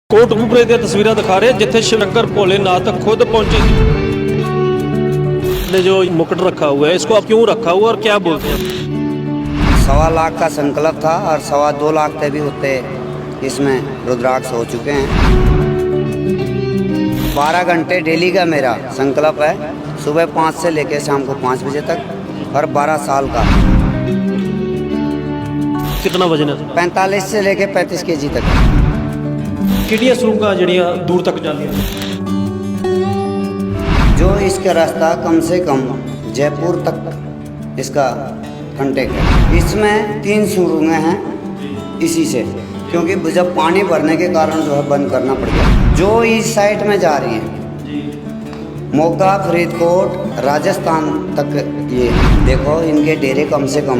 कोटकपूरे दी तस्वीरां दिखा रहे जिथे शिवशंकर भोलेनाथ खुद पहुंचे। ने जो मुकुट रखा हुआ है इसको अब क्यों रखा हुआ और क्या बोलते हैं? 1.25 लाख का संकल्प था और 2.25 लाख तक भी होते इसमें रुद्राक्ष हो चुके हैं। 12 घंटे डेली का मेरा संकल्प है, सुबह 5 से लेकर शाम को 5 बजे तक और 12 साल का। कितना वजन है? 45 से लेकर 35 kg तक। किहड़ियां सुरंगां जिहड़ियां दूर तक जांदियां? जो इसका रास्ता कम से कम जयपुर तक इसका कंटेक्ट है। इसमें 3 सुरंगें हैं इसी से, क्योंकि जब पानी भरने के कारण जो है बंद करना पड़ गया। जो इस साइड में जा रही है मोगा, फरीदकोट, राजस्थान तक, ये देखो इनके डेरे कम से कम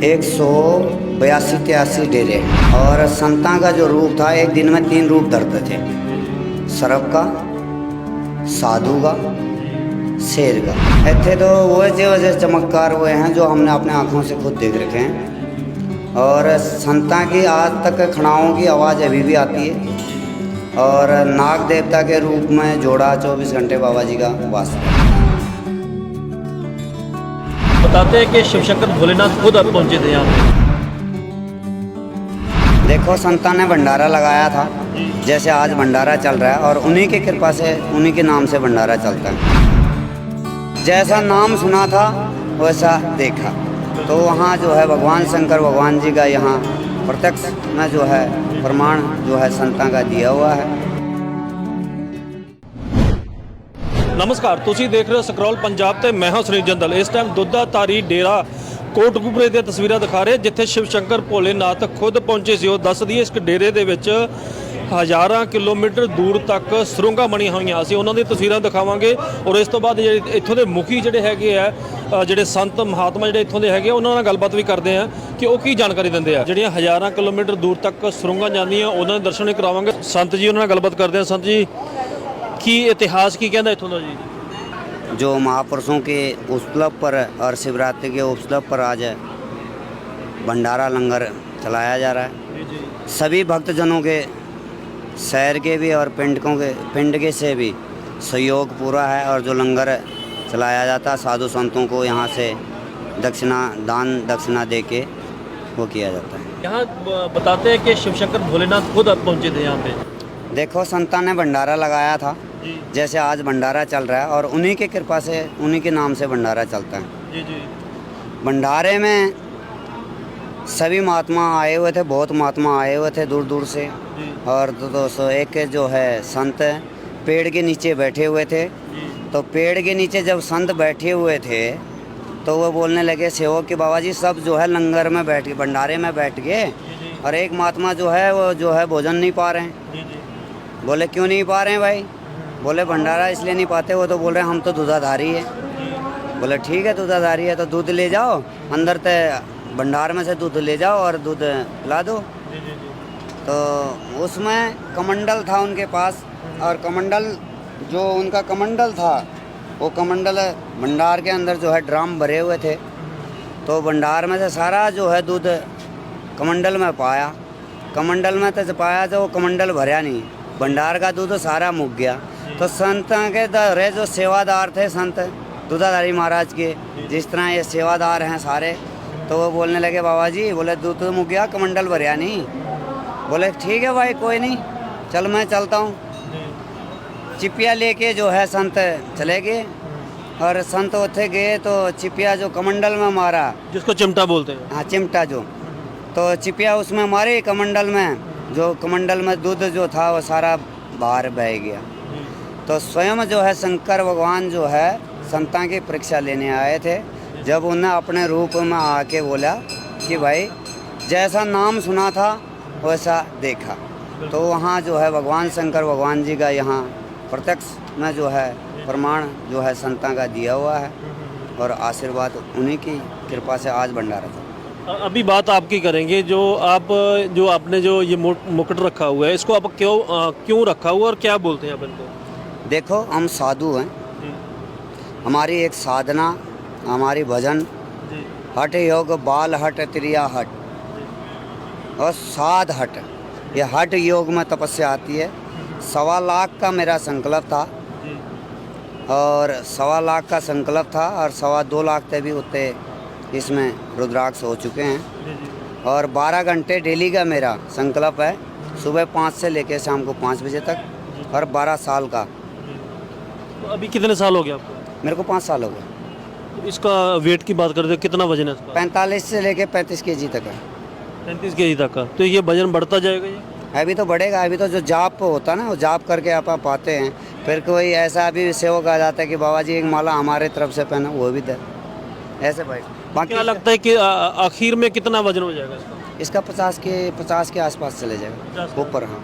182-83 डेरे। और संतां का जो रूप था, एक दिन में 3 रूप धरते थे, सर्प का, साधु का, शेर का। ऐसे तो वो जो चमत्कार हुए हैं जो हमने अपने आँखों से खुद देख रखे हैं। और संतां की आज तक खड़ाओं की आवाज़ अभी भी आती है। और नाग देवता के रूप में जोड़ा 24 घंटे बाबा जी का वास है। बताते हैं कि शिवशंकर भोलेनाथ खुद अब पहुंचे थे यहाँ पे। देखो संतां ने भंडारा लगाया था, जैसे आज भंडारा चल रहा है, और उन्हीं की कृपा से, उन्हीं के नाम से भंडारा चलता है। जैसा नाम सुना था वैसा देखा। तो वहाँ जो है भगवान शंकर भगवान जी का यहाँ प्रत्यक्ष में जो है प्रमाण जो है संतां का दिया हुआ है। नमस्कार, तुसी देख रहे हो स्क्रॉल पंजाब ते मैं हूं सुनील जंदल। इस टाइम दुद्धा तारी डेरा कोटकपूरे दी तस्वीरां दिखा रहे जिथे शिवशंकर भोलेनाथ खुद पहुंचे सी। दस दी इस डेरे दे विच हज़ारां किलोमीटर दूर तक सुरंगां बणीਆਂ होईਆਂ। ਅਸੀਂ ਉਹਨਾਂ ਦੀ तस्वीरां ਦਿਖਾਵਾਂਗੇ और इस तो बाद ਜਿਹੜੇ ਇੱਥੋਂ ਦੇ ਮੁਖੀ ਜਿਹੜੇ ਹੈਗੇ ਆ, ਜਿਹੜੇ ਸੰਤ ਮਹਾਤਮਾ ਜਿਹੜੇ ਇੱਥੋਂ ਦੇ ਹੈਗੇ ਉਹਨਾਂ ਨਾਲ ਗੱਲਬਾਤ ਵੀ ਕਰਦੇ ਆ ਕਿ ਉਹ ਕੀ ਜਾਣਕਾਰੀ ਦਿੰਦੇ ਆ। ਜਿਹੜੀਆਂ ਹਜ਼ਾਰਾਂ ਕਿਲੋਮੀਟਰ ਦੂਰ ਤੱਕ ਸੁਰੰਗਾਂ ਜਾਂਦੀਆਂ ਉਹਨਾਂ ਦੇ ਦਰਸ਼ਨ ਵੀ ਕਰਾਵਾਂਗੇ। ਸੰਤ ਜੀ ਉਹਨਾਂ ਨਾਲ ਗੱਲਬਾਤ ਕਰਦੇ ਆ। ਸੰਤ ਜੀ, ਕੀ इतिहास की कहना इतों का जी? जो महापुरुषों के उपलब्ध पर और शिवरात्रि के उपलब्ध पर आज भंडारा लंगर चलाया जा रहा है। सभी भक्तजनों के, शहर के भी और पिंड के से भी सहयोग पूरा है। और जो लंगर चलाया जाता है साधु संतों को यहाँ से दान दक्षिणा दे के वो किया जाता है। यहाँ बताते हैं कि शिवशंकर भोलेनाथ खुद अब पहुँचे थे यहाँ पे। देखो संतां ने भंडारा लगाया था, जैसे आज भंडारा चल रहा है, और उन्हीं की कृपा से, उन्हीं के नाम से भंडारा चलता है। जी जी। भंडारे में सभी महात्मा आए हुए थे, बहुत महात्मा आए हुए थे दूर दूर से। और 201 जो है संत पेड़ के नीचे बैठे हुए थे। तो पेड़ के नीचे जब संत बैठे हुए थे तो वो बोलने लगे सेवक के बाबा जी सब जो है लंगर में बैठ के, भंडारे में बैठ गए, और एक महात्मा जो है वो जो है भोजन नहीं पा रहे हैं। बोले क्यों नहीं पा रहे हैं भाई? बोले भंडारा इसलिए नहीं पाते, वो तो बोल रहे हैं हम तो दूधाधारी है। बोले ठीक है दूधाधारी है तो दूध ले जाओ, अंदर ते भंडार में से दूध ले जाओ और दूध पिला दो। तो उसमें कमंडल था उनके पास, और कमंडल जो उनका कमंडल था वो कमंडल भंडार के अंदर जो है ड्राम भरे हुए थे। तो भंडार में से सारा जो है दूध कमंडल में पाया। कमंडल में तो पाया तो वो कमंडल भरा नहीं, भंडार का दूध सारा मुक गया। तो संत के रहे जो सेवादार थे, संत दूधाधारी महाराज के, जिस तरह ये सेवादार हैं सारे, तो वो बोलने लगे बाबा जी, बोले दूध तो मुक गया, कमंडल भरा नहीं। बोले ठीक है भाई कोई नहीं, चल मैं चलता हूँ। चिपिया लेके जो है संत चले गए, और संत उठे गए तो चिपिया जो कमंडल में मारा, जिसको चिमटा बोलते हैं। हाँ चिमटा जो, तो चिपिया उसमें मारे कमंडल में, जो कमंडल में दूध जो था वो सारा बाहर बह गया। तो स्वयं जो है शंकर भगवान जो है संतां की परीक्षा लेने आए थे। जब उन्हें अपने रूप में आके बोला कि भाई जैसा नाम सुना था वैसा देखा, तो वहाँ जो है भगवान शंकर भगवान जी का यहाँ प्रत्यक्ष में जो है प्रमाण जो है संतां का दिया हुआ है। और आशीर्वाद उन्हीं की कृपा से आज भंडारा था। अभी बात आपकी करेंगे, जो आपने जो ये मुकुट रखा हुआ है इसको आप क्यों रखा हुआ और क्या बोलते हैं आप इनको? देखो हम साधु हैं, हमारी एक साधना, हमारी भजन हठ योग बाल हट त्रिया हट और साध हट, ये हठ योग में तपस्या आती है। 1.25 लाख का मेरा संकल्प था और 1.25 लाख का संकल्प था और 2.25 लाख तक भी होते इसमें रुद्राक्ष हो चुके हैं। और 12 घंटे डेली का मेरा संकल्प है, सुबह 5 से लेकर शाम को 5 बजे तक और 12 साल का। तो अभी कितने साल हो गए आपको? मेरे को 5 साल हो गए। तो इसका वेट की बात करते हैं, कितना वजन है इसका? 45 से लेकर 35 केजी तक है। 35 केजी तक का। तो ये वजन बढ़ता जाएगा ये? अभी तो बढ़ेगा। अभी तो जो जाप होता है ना, वो जाप करके आप पाते हैं। फिर कोई ऐसा अभी सेवक आ जाता है कि बाबा जी एक माला हमारे तरफ से पहना, वो भी दे ऐसे भाई। बाकी क्या लगता है कि आखिर में कितना वजन हो जाएगा इसका? इसका 50 के आसपास चले जाएगा ऊपर। हाँ,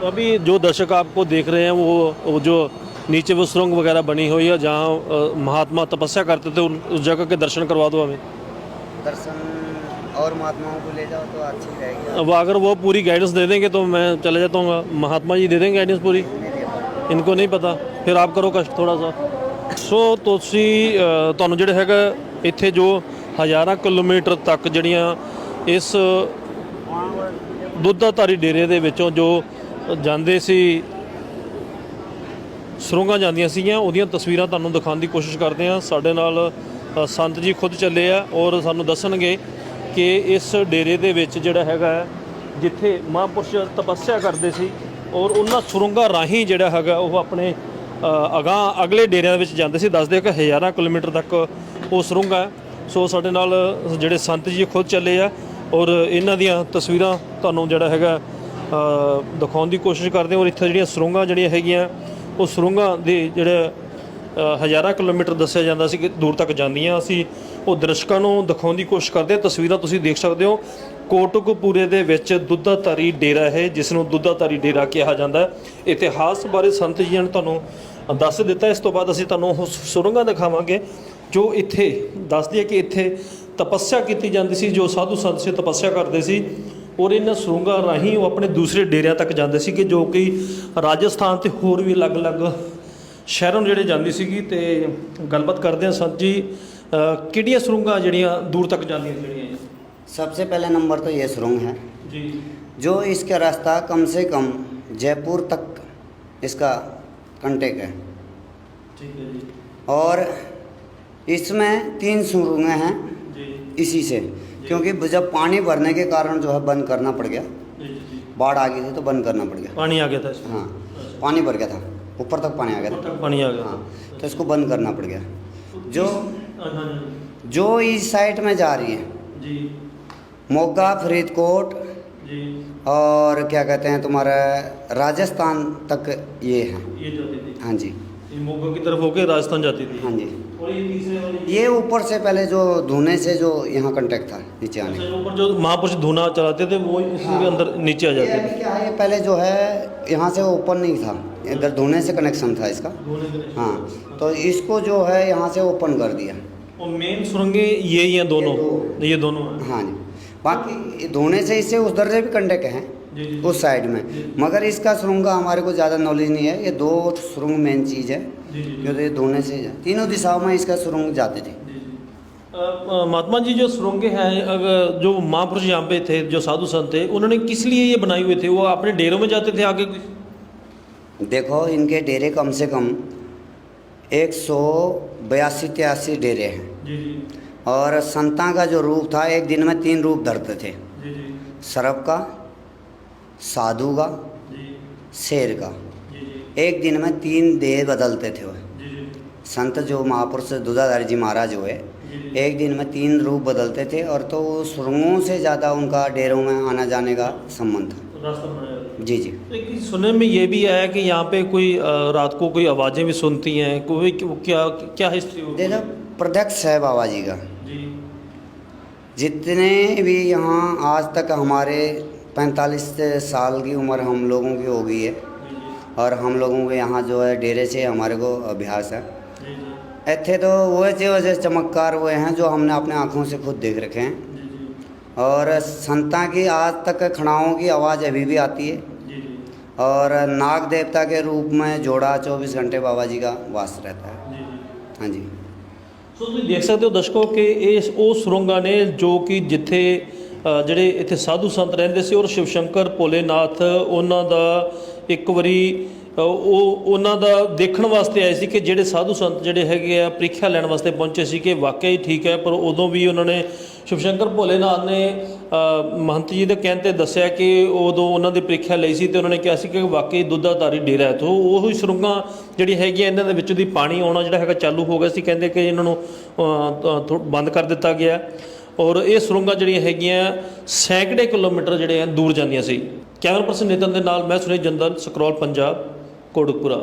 तो अभी जो दर्शक आपको देख रहे हैं वो जो नीचे वो सुरंग वगैरह बनी हुई है जहाँ महात्मा तपस्या करते थे, उस जगह के दर्शन करवा दो हमें। दर्शन और महात्माओं को ले जाओ तो अच्छी रहेगी। अब अगर वो पूरी गाइडेंस दे देंगे तो मैं चले जाता हूँ। महात्मा जी दे देंगे गाइडेंस पूरी? इनको नहीं पता, फिर आप करो कष्ट थोड़ा सा। सो ਤੁਸੀਂ ਤੁਹਾਨੂੰ ਜਿਹੜੇ ਹੈਗਾ ਇੱਥੇ ਜੋ ਹਜ਼ਾਰਾਂ ਕਿਲੋਮੀਟਰ ਤੱਕ ਜਿਹੜੀਆਂ ਇਸ ਦੁੱਧਾਧਾਰੀ ਡੇਰੇ ਦੇ ਵਿੱਚੋਂ ਜੋ ਜਾਂਦੇ ਸੀ, ਸੁਰੰਗਾਂ ਜਾਂਦੀਆਂ ਸੀਗੀਆਂ, ਉਹਦੀਆਂ ਤਸਵੀਰਾਂ ਤੁਹਾਨੂੰ ਦਿਖਾਉਣ ਦੀ ਕੋਸ਼ਿਸ਼ ਕਰਦੇ ਹਾਂ। ਸਾਡੇ ਨਾਲ ਸੰਤ ਜੀ ਖੁਦ ਚੱਲੇ ਆ ਔਰ ਸਾਨੂੰ ਦੱਸਣਗੇ ਕਿ ਇਸ ਡੇਰੇ ਦੇ ਵਿੱਚ ਜਿਹੜਾ ਹੈਗਾ ਜਿੱਥੇ ਮਹਾਂਪੁਰਸ਼ ਤਪੱਸਿਆ ਕਰਦੇ ਸੀ ਔਰ ਉਹਨਾਂ ਸੁਰੰਗਾਂ ਰਾਹੀਂ ਜਿਹੜਾ ਹੈਗਾ ਉਹ ਆਪਣੇ ਅਗਾਂਹ ਅਗਲੇ ਡੇਰਿਆਂ ਦੇ ਵਿੱਚ ਜਾਂਦੇ ਸੀ। ਦੱਸਦੇ ਕਿ ਹਜ਼ਾਰਾਂ ਕਿਲੋਮੀਟਰ ਤੱਕ ਉਹ ਸੁਰੰਗ ਹੈ। ਸੋ ਸਾਡੇ ਨਾਲ ਜਿਹੜੇ ਸੰਤ ਜੀ ਖੁਦ ਚੱਲੇ ਆ ਔਰ ਇਹਨਾਂ ਦੀਆਂ ਤਸਵੀਰਾਂ ਤੁਹਾਨੂੰ ਜਿਹੜਾ ਹੈਗਾ ਦਿਖਾਉਣ ਦੀ ਕੋਸ਼ਿਸ਼ ਕਰਦੇ ਔਰ ਇੱਥੇ ਜਿਹੜੀਆਂ ਸੁਰੰਗਾਂ ਜਿਹੜੀਆਂ ਹੈਗੀਆਂ ਉਹ ਸੁਰੰਗਾਂ ਦੇ ਜਿਹੜੇ ਹਜ਼ਾਰਾਂ ਕਿਲੋਮੀਟਰ ਦੱਸਿਆ ਜਾਂਦਾ ਸੀ ਕਿ ਦੂਰ ਤੱਕ ਜਾਂਦੀਆਂ। ਅਸੀਂ ਉਹ ਦਰਸ਼ਕਾਂ ਨੂੰ ਦਿਖਾਉਣ ਦੀ ਕੋਸ਼ਿਸ਼ ਕਰਦੇ ਹਾਂ। ਤਸਵੀਰਾਂ ਤੁਸੀਂ ਦੇਖ ਸਕਦੇ ਹੋ। ਕੋਟਕਪੂਰੇ ਦੇ ਵਿੱਚ ਦੁੱਧਾਧਾਰੀ ਡੇਰਾ ਹੈ, ਜਿਸ ਨੂੰ ਦੁੱਧਾਧਾਰੀ ਡੇਰਾ ਕਿਹਾ ਜਾਂਦਾ ਹੈ। ਇਤਿਹਾਸ ਬਾਰੇ ਸੰਤ ਜੀ ਨੇ ਤੁਹਾਨੂੰ ਦੱਸ ਦਿੱਤਾ। ਇਸ ਤੋਂ ਬਾਅਦ ਅਸੀਂ ਤੁਹਾਨੂੰ ਉਹ ਸੁਰੰਗਾਂ ਦਿਖਾਵਾਂਗੇ ਜੋ ਇੱਥੇ ਦੱਸਦੀ ਹੈ ਕਿ ਇੱਥੇ ਤਪੱਸਿਆ ਕੀਤੀ ਜਾਂਦੀ ਸੀ, ਜੋ ਸਾਧੂ ਸੰਤ ਸੀ ਤਪੱਸਿਆ ਕਰਦੇ ਸੀ ਔਰ ਇਹਨਾਂ ਸੁਰੰਗਾਂ ਰਾਹੀਂ ਉਹ ਆਪਣੇ ਦੂਸਰੇ ਡੇਰਿਆਂ ਤੱਕ ਜਾਂਦੇ ਸੀ ਕਿ ਜੋ ਕਿ ਰਾਜਸਥਾਨ ਤੇ ਹੋਰ ਵੀ ਅਲੱਗ-ਅਲੱਗ ਸ਼ਹਿਰਾਂ ਨੂੰ ਜਿਹੜੇ ਜਾਂਦੀ ਸੀਗੀ। ਤੇ ਗੱਲਬਾਤ ਕਰਦੇ ਹਾਂ ਸੰਤ ਜੀ, ਕਿਹੜੀਆਂ ਸੁਰੰਗਾਂ ਜਿਹੜੀਆਂ ਦੂਰ ਤੱਕ ਜਾਂਦੀਆਂ ਜਿਹੜੀਆਂ? सबसे पहले नंबर तो ये सुरंग है जी, जो इसका रास्ता कम से कम जयपुर तक इसका कंटेक है। ठीक है जी। और इसमें 3 सुरंगें हैं जी इसी से, क्योंकि जब पानी भरने के कारण जो है बंद करना पड़ गया। जी जी। बाढ़ आ गई थी तो बंद करना पड़ गया। पानी आ गया था इसमें? हाँ, पानी भर गया था, ऊपर तक पानी आ गया ऊपर था। तक पानी आ गया हाँ, था। तो इसको बंद करना पड़ गया। जो हाँ जो इस साइड में जा रही है जी मोगा, फरीदकोट जी, और क्या कहते हैं तुम्हारा राजस्थान तक ये है। ये जाती थी? हाँ जी, ये मोगा की तरफ होके राजस्थान जाती थी? हाँ जी। और ये तीसरे वाली? ये ऊपर से पहले जो धुने से जो यहाँ कंटेक्ट था नीचे आने अच्छा, ऊपर जो महापुरुष धुना चलाते थे वो इसके अंदर नीचे आ ये जाते अभी थे? क्या है, ये पहले जो है यहाँ से ओपन नहीं था, इधर धुने से कनेक्शन था इसका। हाँ, तो इसको जो है यहाँ से ओपन कर दिया। और मेन सुरंगे ये हैं दोनों? ये दोनों हैं। हाँ जी, बाकी धोने से इससे उस दर्जे भी कंटेक्ट हैं जी जी उस साइड में, मगर इसका सुरंग का हमारे को ज़्यादा नॉलेज नहीं है। ये 2 सुरंग मेन चीज़ है जी जी जो ये धोने से तीनों दिशाओं में इसका सुरंग जाती थी। जी जी। महात्मा जी, जो सुरंगे हैं, अगर जो महापुरुष यहाँ पे थे, जो साधु संत थे, उन्होंने किस लिए ये बनाए हुए थे? वो अपने डेरों में जाते थे आगे? देखो, इनके डेरे कम से कम 182-83 डेरे हैं। जी जी और संता का जो रूप था, एक दिन में 3 रूप धरते थे। जी जी सरब का, साधु का, जी शेर का। जी जी एक दिन में 3 देह बदलते थे वो जी जी संत जो महापुरुष दुधाधारी जी महाराज हुए। जी। एक दिन में 3 रूप बदलते थे और तो सुरंगों से ज़्यादा उनका डेरों में आना जाने का संबंध था। रास्ता बनाया। जी जी। लेकिन सुनने में ये भी आया कि यहाँ पे कोई रात को कोई आवाज़ें भी सुनती हैं, कोई क्या क्या हिस्ट्री होती देखो, प्रत्यक्ष है बाबा जी का। जी जितने भी यहाँ आज तक हमारे 45 साल की उम्र हम लोगों की हो गई है जी जी और हम लोगों के यहाँ जो है डेरे से हमारे को अभ्यास है। जी जी ऐथे तो वो वजह चमत्कार हुए हैं जो हमने अपने आँखों से खुद देख रखे हैं। जी जी और संता की आज तक खड़ाओं की आवाज़ अभी भी आती है। जी जी और नाग देवता के रूप में जोड़ा 24 घंटे बाबा जी का वास रहता है। जी जी। हाँ जी। ਸੋ ਤੁਸੀਂ ਦੇਖ ਸਕਦੇ ਹੋ ਦਰਸ਼ਕੋ ਕਿ ਇਹ ਉਹ ਸੁਰੰਗਾਂ ਨੇ ਜੋ ਕਿ ਜਿੱਥੇ ਜਿਹੜੇ ਇੱਥੇ ਸਾਧੂ ਸੰਤ ਰਹਿੰਦੇ ਸੀ ਔਰ ਸ਼ਿਵ ਸ਼ੰਕਰ ਭੋਲੇਨਾਥ ਉਹਨਾਂ ਦਾ ਇੱਕ ਵਾਰੀ ਉਹ ਉਹਨਾਂ ਦਾ ਦੇਖਣ ਵਾਸਤੇ ਆਏ ਸੀ ਕਿ ਜਿਹੜੇ ਸਾਧੂ ਸੰਤ ਜਿਹੜੇ ਹੈਗੇ ਆ ਪ੍ਰੀਖਿਆ ਲੈਣ ਵਾਸਤੇ ਪਹੁੰਚੇ ਸੀ ਕਿ ਵਾਕਈ ਠੀਕ ਹੈ। ਪਰ ਉਦੋਂ ਵੀ ਉਹਨਾਂ ਨੇ ਸ਼ਿਵ ਸ਼ੰਕਰ ਭੋਲੇਨਾਥ ਨੇ ਮਹੰਤ ਜੀ ਦੇ ਕਹਿਣ 'ਤੇ ਦੱਸਿਆ ਕਿ ਉਦੋਂ ਉਹਨਾਂ ਦੀ ਪ੍ਰੀਖਿਆ ਲਈ ਸੀ ਅਤੇ ਉਹਨਾਂ ਨੇ ਕਿਹਾ ਸੀ ਕਿ ਵਾਕਈ ਦੁੱਧਾਧਾਰੀ ਡੇਰਾ ਹੈ। ਤੋਂ ਉਹੀ ਸੁਰੰਗਾਂ ਜਿਹੜੀ ਹੈਗੀਆਂ ਇਹਨਾਂ ਦੇ ਵਿੱਚੋਂ ਦੀ ਪਾਣੀ ਆਉਣਾ ਜਿਹੜਾ ਹੈਗਾ ਚਾਲੂ ਹੋ ਗਿਆ ਸੀ। ਕਹਿੰਦੇ ਕਿ ਇਹਨਾਂ ਨੂੰ ਬੰਦ ਕਰ ਦਿੱਤਾ ਗਿਆ ਔਰ ਇਹ ਸੁਰੰਗਾਂ ਜਿਹੜੀਆਂ ਹੈਗੀਆਂ ਸੈਂਕੜੇ ਕਿਲੋਮੀਟਰ ਜਿਹੜੇ ਆ ਦੂਰ ਜਾਂਦੀਆਂ ਸੀ। ਕੈਮਰਾ ਪਰਸਨ ਨਿਤਨ ਦੇ ਨਾਲ ਮੈਂ ਸੁਨੀਲ ਜੰਦਲ, ਸਕਰੋਲ ਪੰਜਾਬ, ਕੋਟਕਪੂਰਾ।